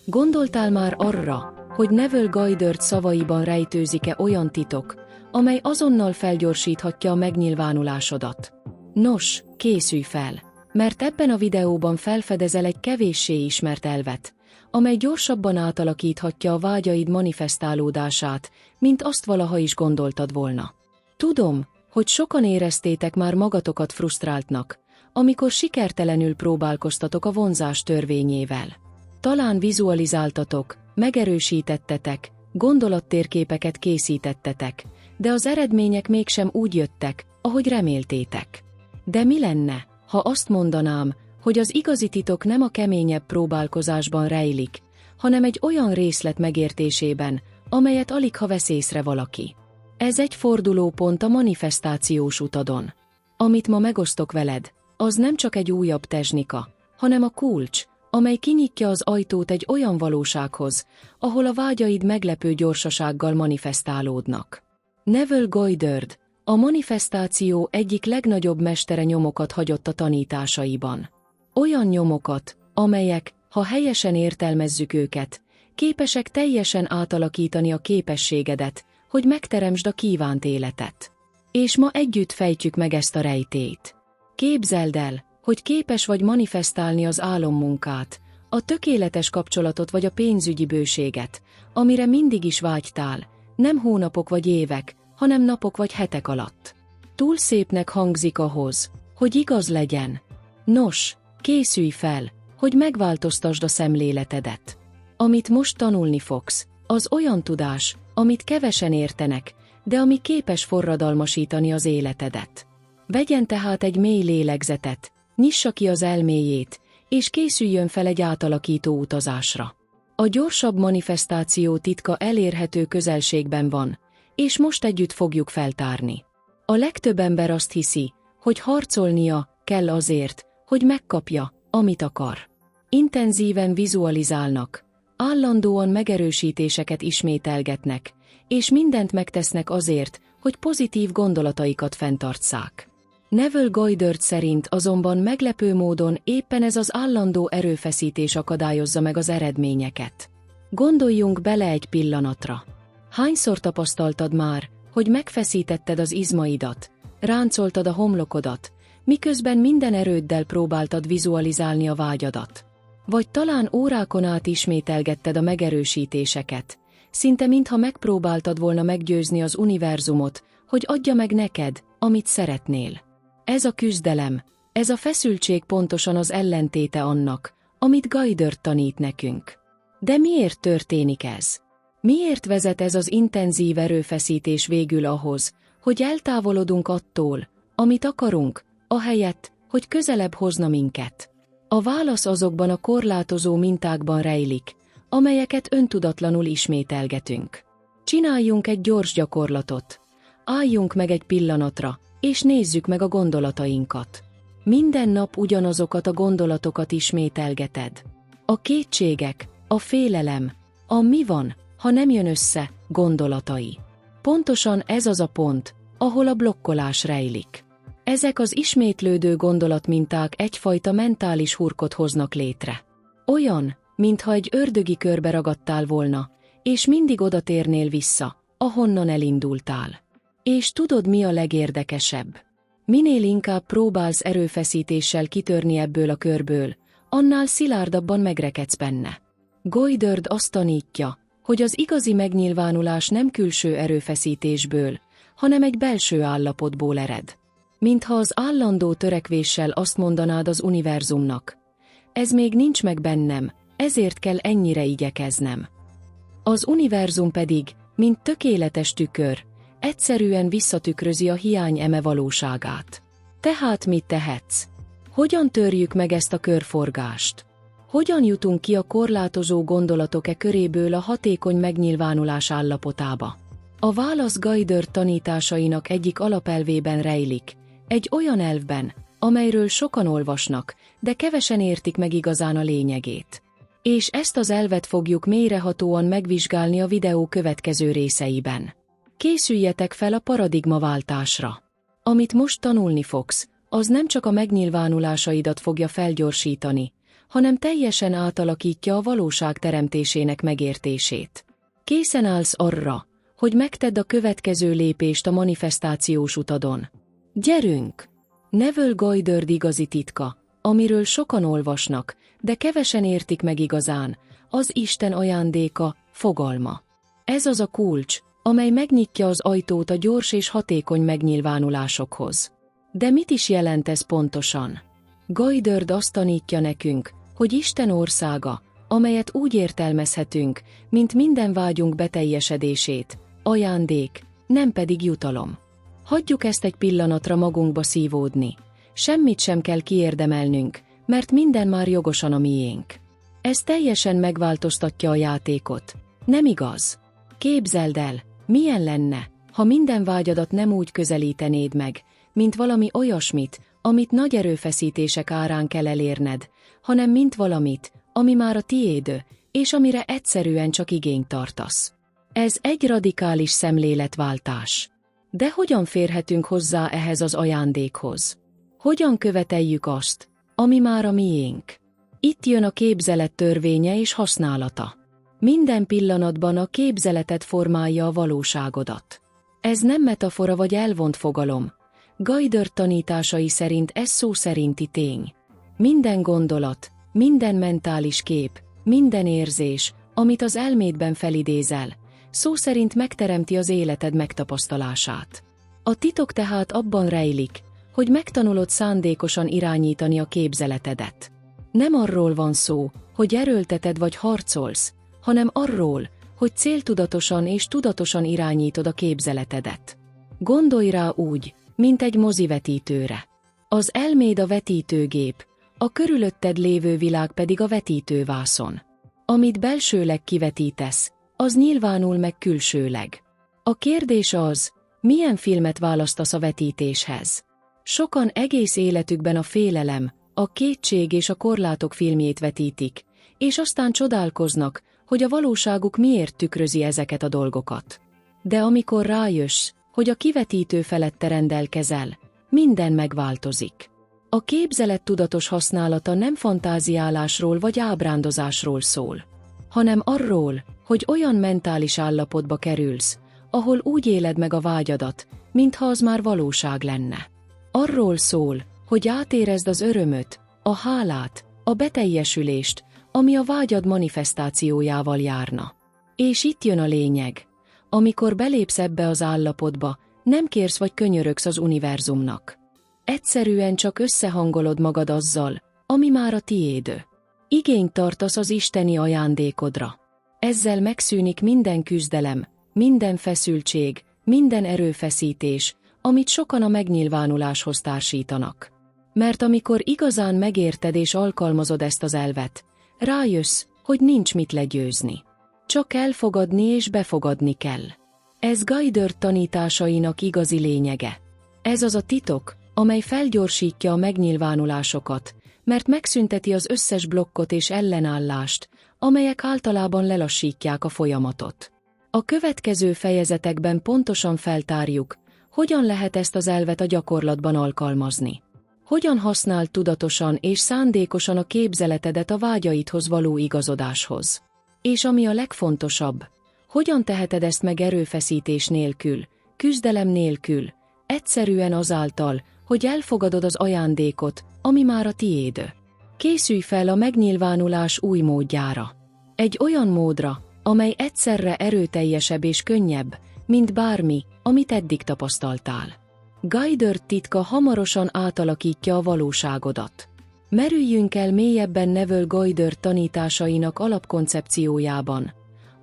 Gondoltál már arra, hogy Neville Goddard szavaiban rejtőzik-e olyan titok, amely azonnal felgyorsíthatja a megnyilvánulásodat? Nos, készülj fel, mert ebben a videóban felfedezel egy kevéssé ismert elvet, amely gyorsabban átalakíthatja a vágyaid manifestálódását, mint azt valaha is gondoltad volna. Tudom, hogy sokan éreztétek már magatokat frusztráltnak, amikor sikertelenül próbálkoztatok a vonzás törvényével. Talán vizualizáltatok, megerősítettetek, gondolattérképeket készítettetek, de az eredmények mégsem úgy jöttek, ahogy reméltétek. De mi lenne, ha azt mondanám, hogy az igazi titok nem a keményebb próbálkozásban rejlik, hanem egy olyan részlet megértésében, amelyet aligha vesz észre valaki. Ez egy fordulópont a manifestációs utadon. Amit ma megosztok veled, az nem csak egy újabb technika, hanem a kulcs, amely kinyitja az ajtót egy olyan valósághoz, ahol a vágyaid meglepő gyorsasággal manifestálódnak. Neville Goddard, a manifestáció egyik legnagyobb mestere nyomokat hagyott a tanításaiban. Olyan nyomokat, amelyek, ha helyesen értelmezzük őket, képesek teljesen átalakítani a képességedet, hogy megteremtsd a kívánt életet. És ma együtt fejtjük meg ezt a rejtét. Képzeld el, hogy képes vagy manifestálni az álommunkát, a tökéletes kapcsolatot vagy a pénzügyi bőséget, amire mindig is vágytál, nem hónapok vagy évek, hanem napok vagy hetek alatt. Túl szépnek hangzik ahhoz, hogy igaz legyen. Nos, készülj fel, hogy megváltoztasd a szemléletedet. Amit most tanulni fogsz, az olyan tudás, amit kevesen értenek, de ami képes forradalmasítani az életedet. Vegyen tehát egy mély lélegzetet, nyissa ki az elméjét, és készüljön fel egy átalakító utazásra. A gyorsabb manifestáció titka elérhető közelségben van, és most együtt fogjuk feltárni. A legtöbb ember azt hiszi, hogy harcolnia kell azért, hogy megkapja, amit akar. Intenzíven vizualizálnak, állandóan megerősítéseket ismételgetnek, és mindent megtesznek azért, hogy pozitív gondolataikat fenntartsszák. Neville Goddard szerint azonban meglepő módon éppen ez az állandó erőfeszítés akadályozza meg az eredményeket. Gondoljunk bele egy pillanatra. Hányszor tapasztaltad már, hogy megfeszítetted az izmaidat, ráncoltad a homlokodat, miközben minden erőddel próbáltad vizualizálni a vágyadat? Vagy talán órákon át ismételgetted a megerősítéseket, szinte mintha megpróbáltad volna meggyőzni az univerzumot, hogy adja meg neked, amit szeretnél. Ez a küzdelem, ez a feszültség pontosan az ellentéte annak, amit Goddard tanít nekünk. De miért történik ez? Miért vezet ez az intenzív erőfeszítés végül ahhoz, hogy eltávolodunk attól, amit akarunk, ahelyett, hogy közelebb hozna minket? A válasz azokban a korlátozó mintákban rejlik, amelyeket öntudatlanul ismételgetünk. Csináljunk egy gyors gyakorlatot. Álljunk meg egy pillanatra, és nézzük meg a gondolatainkat. Minden nap ugyanazokat a gondolatokat ismételgeted. A kétségek, a félelem, a mi van, ha nem jön össze, gondolatai. Pontosan ez az a pont, ahol a blokkolás rejlik. Ezek az ismétlődő gondolatminták egyfajta mentális hurkot hoznak létre. Olyan, mintha egy ördögi körbe ragadtál volna, és mindig oda térnél vissza, ahonnan elindultál. És tudod, mi a legérdekesebb? Minél inkább próbálsz erőfeszítéssel kitörni ebből a körből, annál szilárdabban megrekedsz benne. Goddard azt tanítja, hogy az igazi megnyilvánulás nem külső erőfeszítésből, hanem egy belső állapotból ered. Mintha az állandó törekvéssel azt mondanád az univerzumnak: ez még nincs meg bennem, ezért kell ennyire igyekeznem. Az univerzum pedig, mint tökéletes tükör, egyszerűen visszatükrözi a hiány eme valóságát. Tehát mit tehetsz? Hogyan törjük meg ezt a körforgást? Hogyan jutunk ki a korlátozó gondolatok köréből a hatékony megnyilvánulás állapotába? A válasz Goddard tanításainak egyik alapelvében rejlik, egy olyan elvben, amelyről sokan olvasnak, de kevesen értik meg igazán a lényegét. És ezt az elvet fogjuk mélyrehatóan megvizsgálni a videó következő részeiben. Készüljetek fel a paradigmaváltásra. Amit most tanulni fogsz, az nem csak a megnyilvánulásaidat fogja felgyorsítani, hanem teljesen átalakítja a valóság teremtésének megértését. Készen állsz arra, hogy megtedd a következő lépést a manifestációs utadon. Gyerünk! Neville Goddard igazi titka, amiről sokan olvasnak, de kevesen értik meg igazán, az Isten ajándéka, fogalma. Ez az a kulcs, amely megnyitja az ajtót a gyors és hatékony megnyilvánulásokhoz. De mit is jelent ez pontosan? Goddard azt tanítja nekünk, hogy Isten országa, amelyet úgy értelmezhetünk, mint minden vágyunk beteljesedését, ajándék, nem pedig jutalom. Hagyjuk ezt egy pillanatra magunkba szívódni. Semmit sem kell kiérdemelnünk, mert minden már jogosan a miénk. Ez teljesen megváltoztatja a játékot. Nem igaz? Képzeld el, milyen lenne, ha minden vágyadat nem úgy közelítenéd meg, mint valami olyasmit, amit nagy erőfeszítések árán kell elérned, hanem mint valamit, ami már a tiéd, és amire egyszerűen csak igényt tartasz. Ez egy radikális szemléletváltás. De hogyan férhetünk hozzá ehhez az ajándékhoz? Hogyan követeljük azt, ami már a miénk? Itt jön a képzelet törvénye és használata. Minden pillanatban a képzeleted formálja a valóságodat. Ez nem metafora vagy elvont fogalom. Goddard tanításai szerint ez szó szerinti tény. Minden gondolat, minden mentális kép, minden érzés, amit az elmédben felidézel, szó szerint megteremti az életed megtapasztalását. A titok tehát abban rejlik, hogy megtanulod szándékosan irányítani a képzeletedet. Nem arról van szó, hogy erőlteted vagy harcolsz, hanem arról, hogy céltudatosan és tudatosan irányítod a képzeletedet. Gondolj rá úgy, mint egy mozivetítőre. Az elméd a vetítőgép, a körülötted lévő világ pedig a vetítővászon. Amit belsőleg kivetítesz, az nyilvánul meg külsőleg. A kérdés az, milyen filmet választasz a vetítéshez. Sokan egész életükben a félelem, a kétség és a korlátok filmjét vetítik, és aztán csodálkoznak, hogy a valóságuk miért tükrözi ezeket a dolgokat. De amikor rájössz, hogy a kivetítő felett te rendelkezel, minden megváltozik. A képzelet tudatos használata nem fantáziálásról vagy ábrándozásról szól, hanem arról, hogy olyan mentális állapotba kerülsz, ahol úgy éled meg a vágyadat, mintha az már valóság lenne. Arról szól, hogy átérezd az örömöt, a hálát, a beteljesülést, ami a vágyad manifestációjával járna. És itt jön a lényeg. Amikor belépsz ebbe az állapotba, nem kérsz vagy könyörögsz az univerzumnak. Egyszerűen csak összehangolod magad azzal, ami már a tiéd. Igényt tartasz az isteni ajándékodra. Ezzel megszűnik minden küzdelem, minden feszültség, minden erőfeszítés, amit sokan a megnyilvánuláshoz társítanak. Mert amikor igazán megérted és alkalmazod ezt az elvet, rájössz, hogy nincs mit legyőzni. Csak elfogadni és befogadni kell. Ez Goddard tanításainak igazi lényege. Ez az a titok, amely felgyorsítja a megnyilvánulásokat, mert megszünteti az összes blokkot és ellenállást, amelyek általában lelassítják a folyamatot. A következő fejezetekben pontosan feltárjuk, hogyan lehet ezt az elvet a gyakorlatban alkalmazni. Hogyan használd tudatosan és szándékosan a képzeletedet a vágyaidhoz való igazodáshoz. És ami a legfontosabb, hogyan teheted ezt meg erőfeszítés nélkül, küzdelem nélkül, egyszerűen azáltal, hogy elfogadod az ajándékot, ami már a tiéd. Készülj fel a megnyilvánulás új módjára. Egy olyan módra, amely egyszerre erőteljesebb és könnyebb, mint bármi, amit eddig tapasztaltál. Goddard titka hamarosan átalakítja a valóságodat. Merüljünk el mélyebben Neville Goddard tanításainak alapkoncepciójában,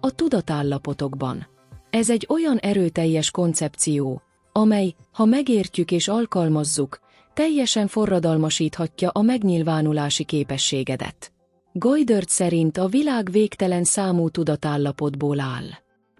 a tudatállapotokban. Ez egy olyan erőteljes koncepció, amely, ha megértjük és alkalmazzuk, teljesen forradalmasíthatja a megnyilvánulási képességedet. Goddard szerint a világ végtelen számú tudatállapotból áll.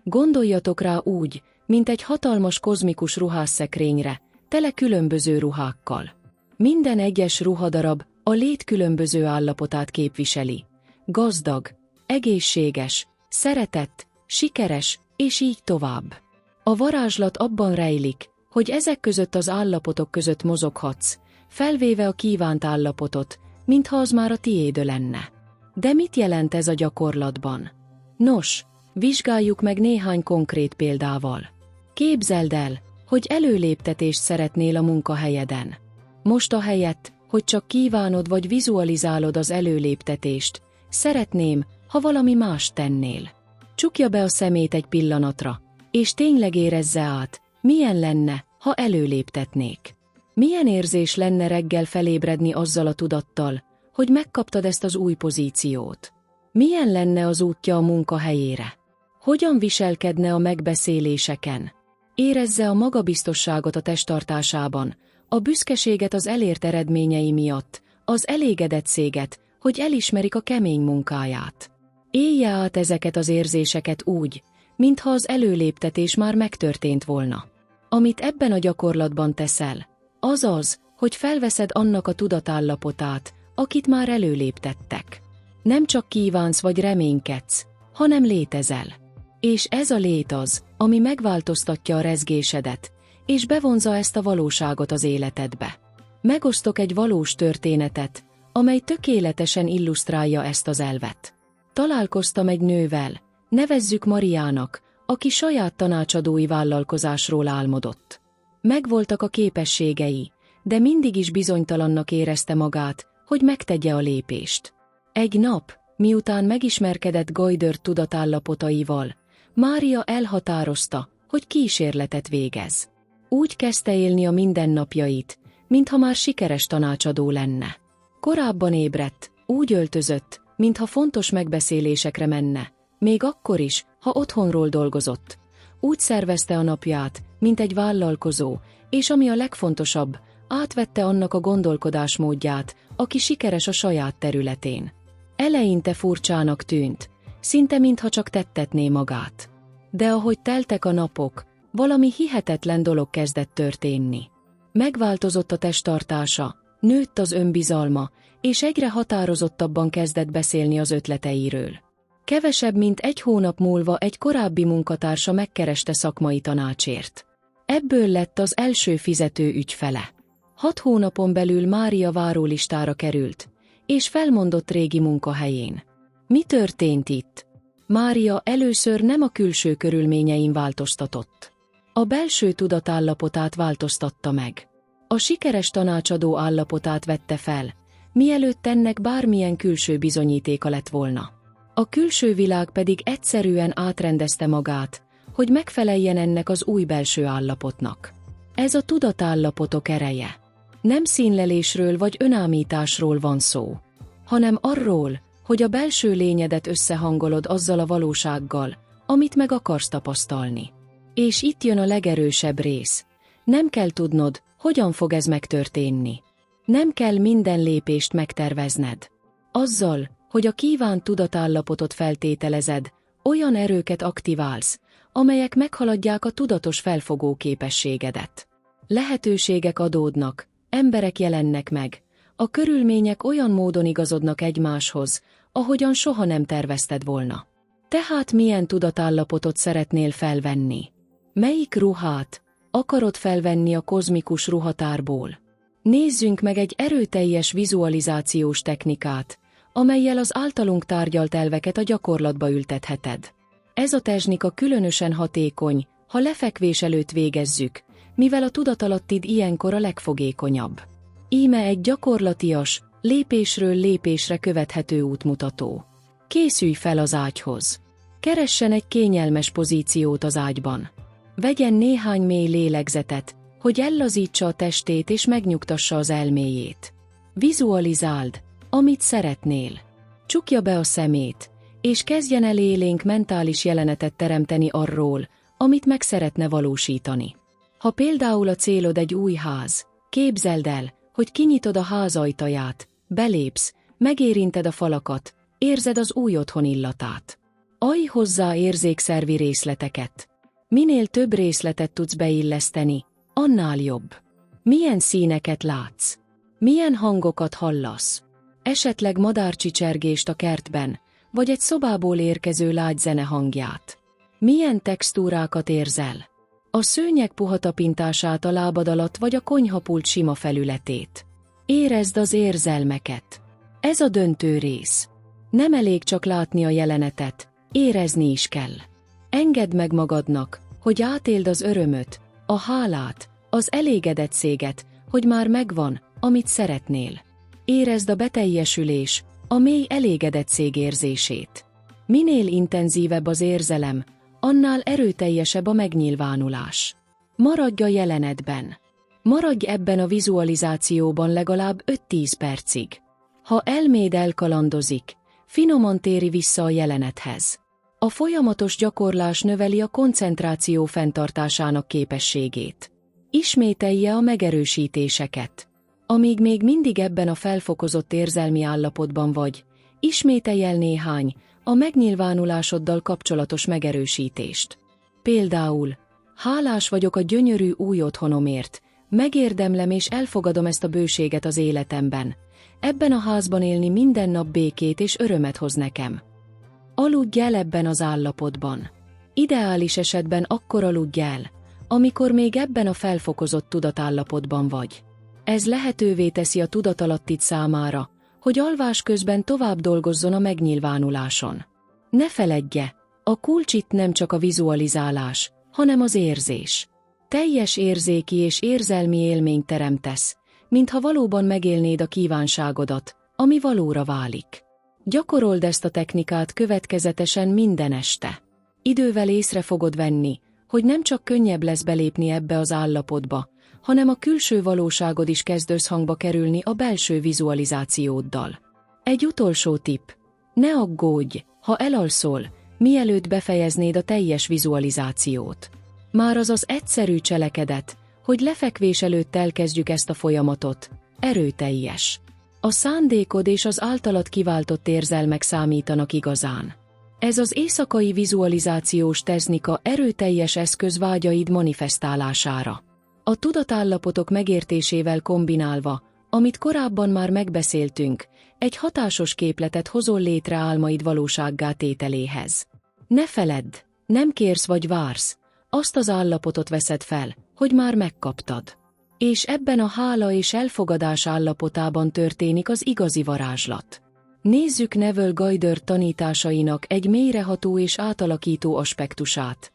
Gondoljatok rá úgy, mint egy hatalmas kozmikus ruhásszekrényre, tele különböző ruhákkal. Minden egyes ruhadarab a lét különböző állapotát képviseli. Gazdag, egészséges, szeretett, sikeres, és így tovább. A varázslat abban rejlik, hogy ezek között az állapotok között mozoghatsz, felvéve a kívánt állapotot, mintha az már a tiéd lenne. De mit jelent ez a gyakorlatban? Nos, vizsgáljuk meg néhány konkrét példával. Képzeld el, hogy előléptetést szeretnél a munkahelyeden. Most ahelyett, hogy csak kívánod vagy vizualizálod az előléptetést, szeretném, ha valami mást tennél. Csukja be a szemét egy pillanatra, és tényleg érezze át, milyen lenne, ha előléptetnék. Milyen érzés lenne reggel felébredni azzal a tudattal, hogy megkaptad ezt az új pozíciót? Milyen lenne az útja a munkahelyére? Hogyan viselkedne a megbeszéléseken? Érezze a magabiztosságot a testtartásában, a büszkeséget az elért eredményei miatt, az elégedettséget, hogy elismerik a kemény munkáját. Élje át ezeket az érzéseket úgy, mintha az előléptetés már megtörtént volna. Amit ebben a gyakorlatban teszel, az az, hogy felveszed annak a tudatállapotát, akit már előléptettek. Nem csak kívánsz vagy reménykedsz, hanem létezel. És ez a lét az, ami megváltoztatja a rezgésedet, és bevonza ezt a valóságot az életedbe. Megosztok egy valós történetet, amely tökéletesen illusztrálja ezt az elvet. Találkoztam egy nővel, nevezzük Mariának, aki saját tanácsadói vállalkozásról álmodott. Megvoltak a képességei, de mindig is bizonytalannak érezte magát, hogy megtegye a lépést. Egy nap, miután megismerkedett Guy Dirt tudatállapotaival, Mária elhatározta, hogy kísérletet végez. Úgy kezdte élni a mindennapjait, mintha már sikeres tanácsadó lenne. Korábban ébredt, úgy öltözött, mintha fontos megbeszélésekre menne, még akkor is, ha otthonról dolgozott. Úgy szervezte a napját, mint egy vállalkozó, és ami a legfontosabb, átvette annak a gondolkodásmódját, aki sikeres a saját területén. Eleinte furcsának tűnt, szinte mintha csak tettetné magát. De ahogy teltek a napok, valami hihetetlen dolog kezdett történni. Megváltozott a testtartása, nőtt az önbizalma, és egyre határozottabban kezdett beszélni az ötleteiről. Kevesebb mint egy hónap múlva egy korábbi munkatársa megkereste szakmai tanácsért. Ebből lett az első fizető ügyfele. 6 hónapon belül Mária várólistára került, és felmondott régi munkahelyén. Mi történt itt? Mária először nem a külső körülményein változtatott. A belső tudatállapotát változtatta meg. A sikeres tanácsadó állapotát vette fel, mielőtt ennek bármilyen külső bizonyítéka lett volna. A külső világ pedig egyszerűen átrendezte magát, hogy megfeleljen ennek az új belső állapotnak. Ez a tudatállapotok ereje. Nem színlelésről vagy önámításról van szó, hanem arról, hogy a belső lényedet összehangolod azzal a valósággal, amit meg akarsz tapasztalni. És itt jön a legerősebb rész. Nem kell tudnod, hogyan fog ez megtörténni. Nem kell minden lépést megtervezned. Azzal, hogy a kívánt tudatállapotot feltételezed, olyan erőket aktiválsz, amelyek meghaladják a tudatos felfogó képességedet. Lehetőségek adódnak, emberek jelennek meg, a körülmények olyan módon igazodnak egymáshoz, ahogyan soha nem tervezted volna. Tehát milyen tudatállapotot szeretnél felvenni? Melyik ruhát akarod felvenni a kozmikus ruhatárból? Nézzünk meg egy erőteljes vizualizációs technikát, amellyel az általunk tárgyalt elveket a gyakorlatba ültetheted. Ez a technika különösen hatékony, ha lefekvés előtt végezzük, mivel a tudatalattid ilyenkor a legfogékonyabb. Íme egy gyakorlatias, lépésről lépésre követhető útmutató. Készülj fel az ágyhoz. Keressen egy kényelmes pozíciót az ágyban. Vegyen néhány mély lélegzetet, hogy ellazítsa a testét és megnyugtassa az elméjét. Vizualizáld, amit szeretnél. Csukja be a szemét, és kezdjen el élénk mentális jelenetet teremteni arról, amit meg szeretne valósítani. Ha például a célod egy új ház, képzeld el, hogy kinyitod a ház ajtaját, belépsz, megérinted a falakat, érzed az új otthon illatát. Ajj hozzá érzékszervi részleteket. Minél több részletet tudsz beilleszteni, annál jobb. Milyen színeket látsz? Milyen hangokat hallasz? Esetleg madárcsicsergést a kertben, vagy egy szobából érkező lágy zene hangját. Milyen textúrákat érzel? A szőnyeg puha tapintását a lábad alatt vagy a konyhapult sima felületét. Érezd az érzelmeket. Ez a döntő rész. Nem elég csak látni a jelenetet, érezni is kell. Engedd meg magadnak, hogy átéld az örömöt, a hálát, az elégedettséget, hogy már megvan, amit szeretnél. Érezd a beteljesülés, a mély elégedettség érzését. Minél intenzívebb az érzelem, annál erőteljesebb a megnyilvánulás. Maradj a jelenetben. Maradj ebben a vizualizációban legalább 5-10 percig. Ha elméd elkalandozik, finoman téri vissza a jelenethez. A folyamatos gyakorlás növeli a koncentráció fenntartásának képességét. Ismételje a megerősítéseket. Amíg még mindig ebben a felfokozott érzelmi állapotban vagy, ismételj el néhány, a megnyilvánulásoddal kapcsolatos megerősítést. Például, hálás vagyok a gyönyörű új otthonomért, megérdemlem és elfogadom ezt a bőséget az életemben. Ebben a házban élni minden nap békét és örömet hoz nekem. Aludj el ebben az állapotban. Ideális esetben akkor aludj el, amikor még ebben a felfokozott tudatállapotban vagy. Ez lehetővé teszi a tudatalattit számára, hogy alvás közben tovább dolgozzon a megnyilvánuláson. Ne feledje, a kulcs itt nem csak a vizualizálás, hanem az érzés. Teljes érzéki és érzelmi élményt teremtesz, mintha valóban megélnéd a kívánságodat, ami valóra válik. Gyakorold ezt a technikát következetesen minden este. Idővel észre fogod venni, hogy nem csak könnyebb lesz belépni ebbe az állapotba, hanem a külső valóságod is kezd összhangba kerülni a belső vizualizációddal. Egy utolsó tipp. Ne aggódj, ha elalszol, mielőtt befejeznéd a teljes vizualizációt. Már az az egyszerű cselekedet, hogy lefekvés előtt elkezdjük ezt a folyamatot, erőteljes. A szándékod és az általad kiváltott érzelmek számítanak igazán. Ez az éjszakai vizualizációs technika erőteljes eszköz vágyaid manifestálására. A tudatállapotok megértésével kombinálva, amit korábban már megbeszéltünk, egy hatásos képletet hozol létre álmaid valósággá tételéhez. Ne feledd, nem kérsz vagy vársz, azt az állapotot veszed fel, hogy már megkaptad. És ebben a hála és elfogadás állapotában történik az igazi varázslat. Nézzük Neville Goddard tanításainak egy mélyreható és átalakító aspektusát.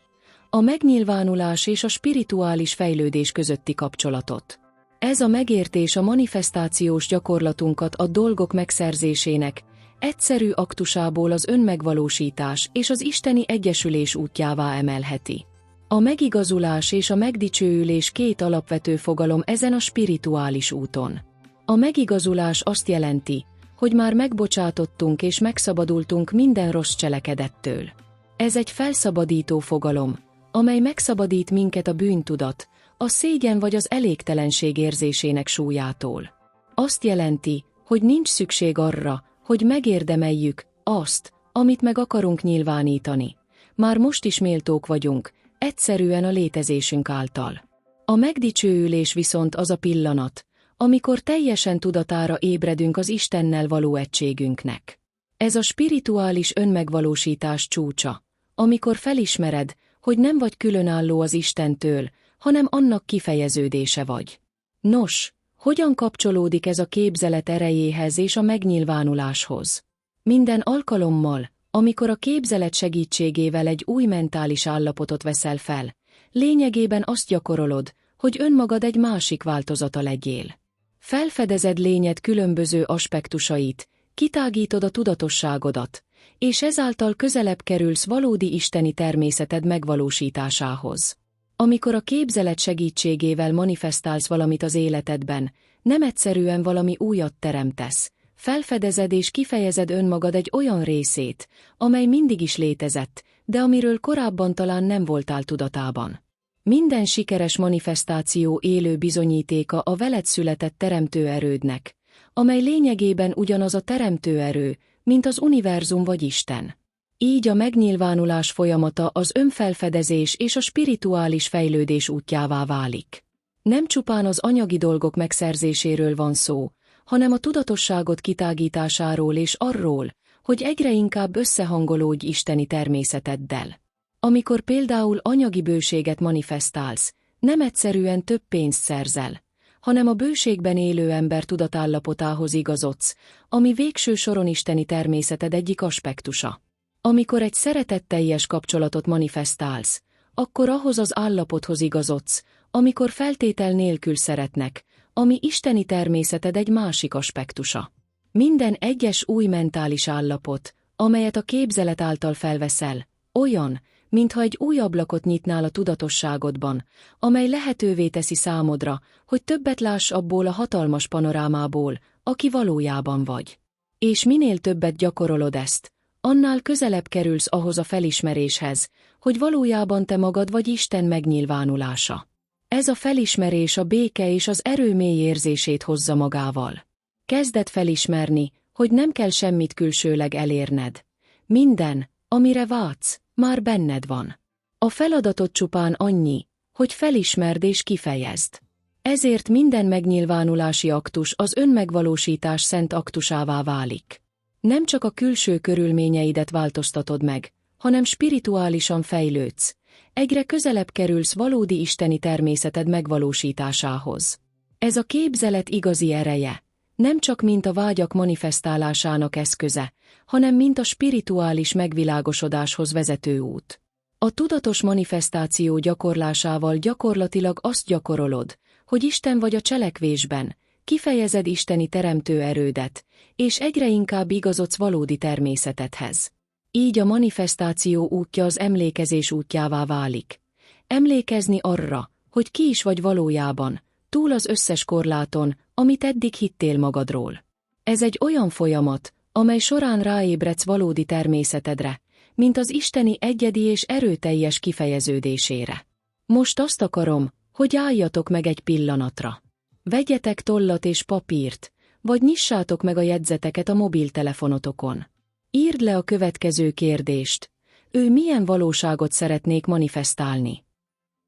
A megnyilvánulás és a spirituális fejlődés közötti kapcsolatot. Ez a megértés a manifestációs gyakorlatunkat a dolgok megszerzésének egyszerű aktusából az önmegvalósítás és az isteni egyesülés útjává emelheti. A megigazulás és a megdicsőülés két alapvető fogalom ezen a spirituális úton. A megigazulás azt jelenti, hogy már megbocsátottunk és megszabadultunk minden rossz cselekedettől. Ez egy felszabadító fogalom, amely megszabadít minket a bűntudat, a szégyen vagy az elégtelenség érzésének súlyától. Azt jelenti, hogy nincs szükség arra, hogy megérdemeljük azt, amit meg akarunk nyilvánítani. Már most is méltók vagyunk, egyszerűen a létezésünk által. A megdicsőülés viszont az a pillanat, amikor teljesen tudatára ébredünk az Istennel való egységünknek. Ez a spirituális önmegvalósítás csúcsa, amikor felismered, hogy nem vagy különálló az Istentől, hanem annak kifejeződése vagy. Nos, hogyan kapcsolódik ez a képzelet erejéhez és a megnyilvánuláshoz? Minden alkalommal, amikor a képzelet segítségével egy új mentális állapotot veszel fel, lényegében azt gyakorolod, hogy önmagad egy másik változata legyél. Felfedezed lényed különböző aspektusait, kitágítod a tudatosságodat, és ezáltal közelebb kerülsz valódi isteni természeted megvalósításához. Amikor a képzelet segítségével manifestálsz valamit az életedben, nem egyszerűen valami újat teremtesz, felfedezed és kifejezed önmagad egy olyan részét, amely mindig is létezett, de amiről korábban talán nem voltál tudatában. Minden sikeres manifestáció élő bizonyítéka a veled született teremtőerődnek, amely lényegében ugyanaz a teremtőerő, mint az univerzum vagy Isten. Így a megnyilvánulás folyamata az önfelfedezés és a spirituális fejlődés útjává válik. Nem csupán az anyagi dolgok megszerzéséről van szó, hanem a tudatosságot kitágításáról és arról, hogy egyre inkább összehangolódj isteni természeteddel. Amikor például anyagi bőséget manifestálsz, nem egyszerűen több pénzt szerzel, hanem a bőségben élő ember tudatállapotához igazodsz, ami végső soron isteni természeted egyik aspektusa. Amikor egy szeretetteljes kapcsolatot manifestálsz, akkor ahhoz az állapothoz igazodsz, amikor feltétel nélkül szeretnek, ami isteni természeted egy másik aspektusa. Minden egyes új mentális állapot, amelyet a képzelet által felveszel, olyan, mintha egy új ablakot nyitnál a tudatosságodban, amely lehetővé teszi számodra, hogy többet láss abból a hatalmas panorámából, aki valójában vagy. És minél többet gyakorolod ezt, annál közelebb kerülsz ahhoz a felismeréshez, hogy valójában te magad vagy Isten megnyilvánulása. Ez a felismerés a béke és az erő mély érzését hozza magával. Kezded felismerni, hogy nem kell semmit külsőleg elérned. Minden, amire vágysz, már benned van. A feladatod csupán annyi, hogy felismerd és kifejezd. Ezért minden megnyilvánulási aktus az önmegvalósítás szent aktusává válik. Nem csak a külső körülményeidet változtatod meg, hanem spirituálisan fejlődsz. Egyre közelebb kerülsz valódi isteni természeted megvalósításához. Ez a képzelet igazi ereje, nem csak mint a vágyak manifestálásának eszköze, hanem mint a spirituális megvilágosodáshoz vezető út. A tudatos manifestáció gyakorlásával gyakorlatilag azt gyakorolod, hogy Isten vagy a cselekvésben, kifejezed isteni teremtő erődet, és egyre inkább igazodsz valódi természetedhez. Így a manifestáció útja az emlékezés útjává válik. Emlékezni arra, hogy ki is vagy valójában, túl az összes korláton, amit eddig hittél magadról. Ez egy olyan folyamat, amely során ráébredsz valódi természetedre, mint az isteni egyedi és erőteljes kifejeződésére. Most azt akarom, hogy álljatok meg egy pillanatra. Vegyetek tollat és papírt, vagy nyissátok meg a jegyzeteket a mobiltelefonotokon. Írd le a következő kérdést: ő milyen valóságot szeretnék manifestálni?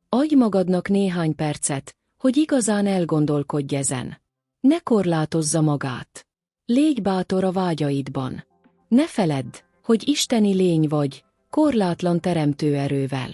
Adj magadnak néhány percet, hogy igazán elgondolkodj ezen. Ne korlátozza magát. Légy bátor a vágyaidban. Ne feledd, hogy isteni lény vagy, korlátlan teremtő erővel.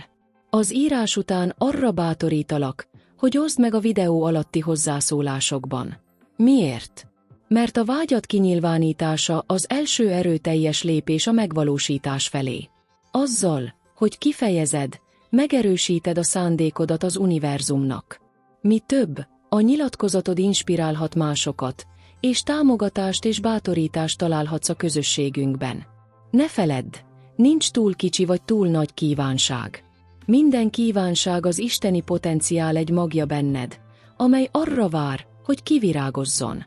Az írás után arra bátorítalak, hogy oszd meg a videó alatti hozzászólásokban. Miért? Mert a vágyat kinyilvánítása az első erőteljes lépés a megvalósítás felé. Azzal, hogy kifejezed, megerősíted a szándékodat az univerzumnak. Mi több, a nyilatkozatod inspirálhat másokat, és támogatást és bátorítást találhatsz a közösségünkben. Ne feledd, nincs túl kicsi vagy túl nagy kívánság. Minden kívánság az isteni potenciál egy magja benned, amely arra vár, hogy kivirágozzon.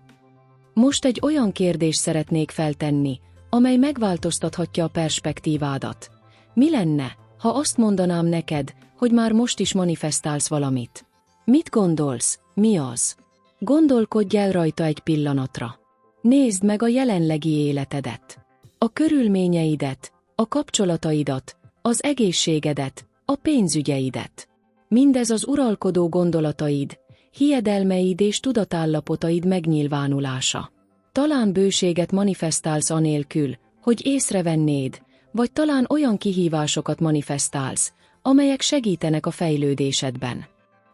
Most egy olyan kérdést szeretnék feltenni, amely megváltoztathatja a perspektívádat. Mi lenne, ha azt mondanám neked, hogy már most is manifestálsz valamit? Mit gondolsz, mi az? Gondolkodj el rajta egy pillanatra. Nézd meg a jelenlegi életedet, a körülményeidet, a kapcsolataidat, az egészségedet, a pénzügyeidet. Mindez az uralkodó gondolataid, hiedelmeid és tudatállapotaid megnyilvánulása. Talán bőséget manifestálsz anélkül, hogy észrevennéd, vagy talán olyan kihívásokat manifestálsz, amelyek segítenek a fejlődésedben.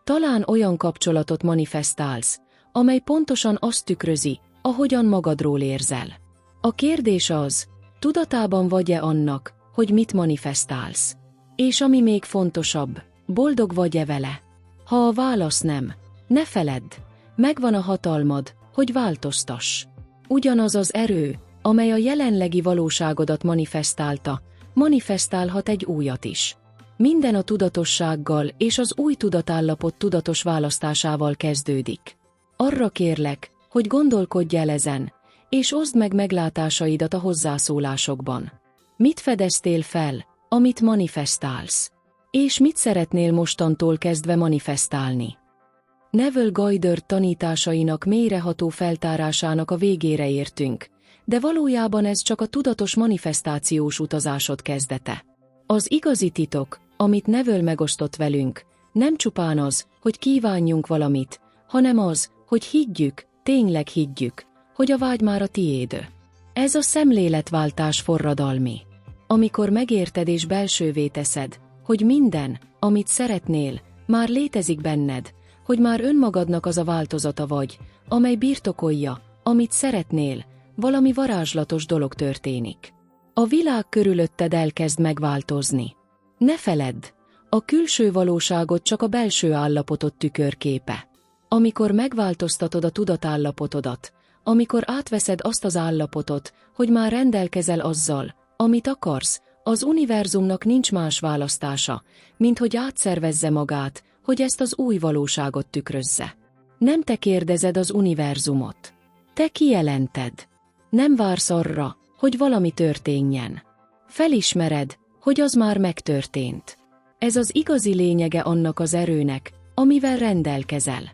Talán olyan kapcsolatot manifestálsz, amely pontosan azt tükrözi, ahogyan magadról érzel. A kérdés az, tudatában vagy-e annak, hogy mit manifestálsz? És ami még fontosabb, boldog vagy-e vele? Ha a válasz nem, ne feledd, megvan a hatalmad, hogy változtass. Ugyanaz az erő, amely a jelenlegi valóságodat manifestálta, manifestálhat egy újat is. Minden a tudatossággal és az új tudatállapot tudatos választásával kezdődik. Arra kérlek, hogy gondolkodj el ezen, és oszd meg meglátásaidat a hozzászólásokban. Mit fedeztél fel, amit manifestálsz? És mit szeretnél mostantól kezdve manifestálni? Neville Goddard tanításainak mélyreható feltárásának a végére értünk, de valójában ez csak a tudatos manifestációs utazásod kezdete. Az igazi titok, amit Neville megosztott velünk, nem csupán az, hogy kívánjunk valamit, hanem az, hogy higgyük, tényleg higgyük, hogy a vágy már a tiéd. Ez a szemléletváltás forradalmi. Amikor megérted és belsővé teszed, hogy minden, amit szeretnél, már létezik benned, hogy már önmagadnak az a változata vagy, amely birtokolja, amit szeretnél, valami varázslatos dolog történik. A világ körülötted elkezd megváltozni. Ne feledd, a külső valóságot csak a belső állapotod tükörképe. Amikor megváltoztatod a tudatállapotodat, amikor átveszed azt az állapotot, hogy már rendelkezel azzal, amit akarsz, az univerzumnak nincs más választása, mint hogy átszervezze magát, hogy ezt az új valóságot tükrözze. Nem te kérdezed az univerzumot. Te kijelented. Nem vársz arra, hogy valami történjen. Felismered, hogy az már megtörtént. Ez az igazi lényege annak az erőnek, amivel rendelkezel.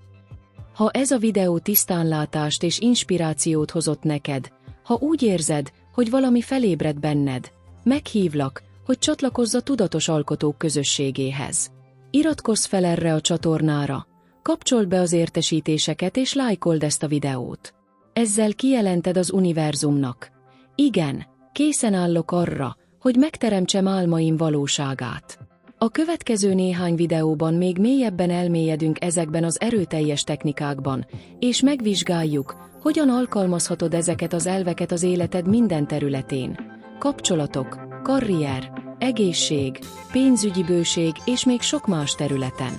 Ha ez a videó tisztánlátást és inspirációt hozott neked, ha úgy érzed, hogy valami felébred benned, meghívlak, hogy csatlakozz a Tudatos Alkotók közösségéhez. Iratkozz fel erre a csatornára, kapcsold be az értesítéseket és lájkold ezt a videót. Ezzel kijelented az univerzumnak. Igen, készen állok arra, hogy megteremtsem álmaim valóságát. A következő néhány videóban még mélyebben elmélyedünk ezekben az erőteljes technikákban, és megvizsgáljuk, hogyan alkalmazhatod ezeket az elveket az életed minden területén. Kapcsolatok, karrier, egészség, pénzügyi bőség és még sok más területen.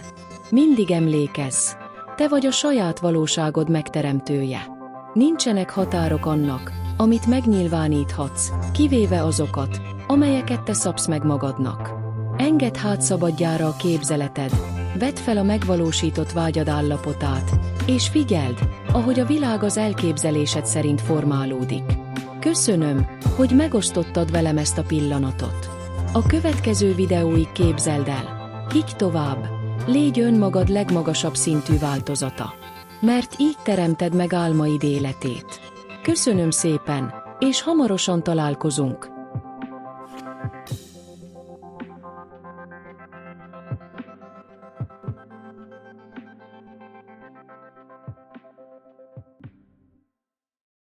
Mindig emlékezz, te vagy a saját valóságod megteremtője. Nincsenek határok annak, amit megnyilváníthatsz, kivéve azokat, amelyeket te szabsz meg magadnak. Engedd hát szabadjára a képzeleted, vedd fel a megvalósított vágyad állapotát, és figyeld, ahogy a világ az elképzelésed szerint formálódik. Köszönöm, hogy megosztottad velem ezt a pillanatot. A következő videóig képzeld el, higgy tovább, légy önmagad legmagasabb szintű változata. Mert így teremted meg álmaid életét. Köszönöm szépen, és hamarosan találkozunk.